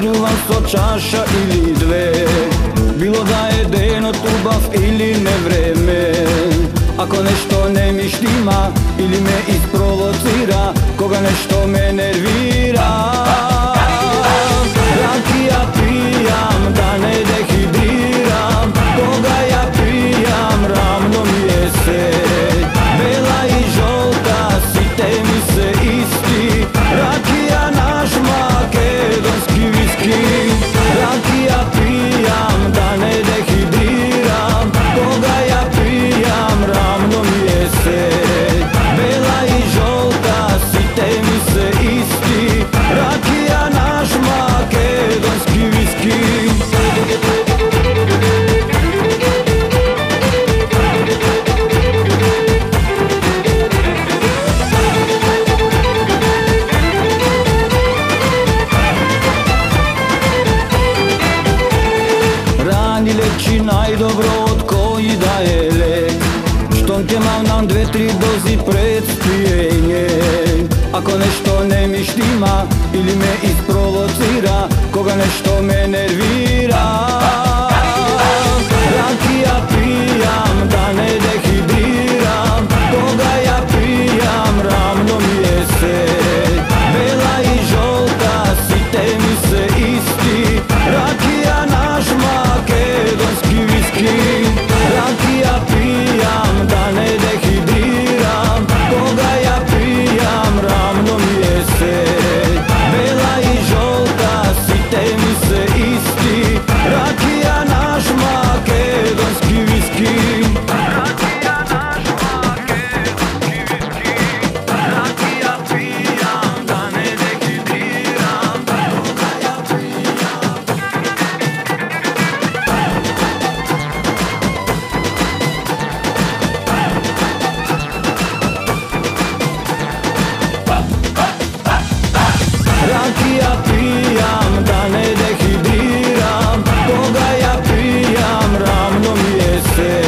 разљубам со чаша или две. Било да е денот убав или не време. Ако нешто не ми штима или ме испровоцира, кога нешто ме нервира, ракија пијам да не дехидрирам. Кога ја пијам рамно ми е се. Бела и жолта сите ми се исти. Ракија наш македонски виски. Ракија пијам да не дехидрирам. Кога ја пијам рамно ми е се. Бела и жолта сите ми се исти. Ракија наш македонски виски. Рани лечи најдобро од кој да е лек. Штом ќе мавнам 2-3 дози пред спиење. Ако нешто не ми штима или ме испровоцира, кога нешто ме нервира, ракија пијам да не дехидрирам. Кога ја пијам рамно ми е се. Бела и жолта сите ми се исти. Ракија наш македонски виски. Ракија пијам да не дехидрирам. Кога ја пијам рамно ми е се. Бела и жолта сите ми се исти. Ракија наш македонски виски. Ракија наш македонски виски. Ракија пијам да не дехидрирам. Кога ја пијам. Ракија пијам да не дехидрирам. Кога ја пијам рамно ми е се.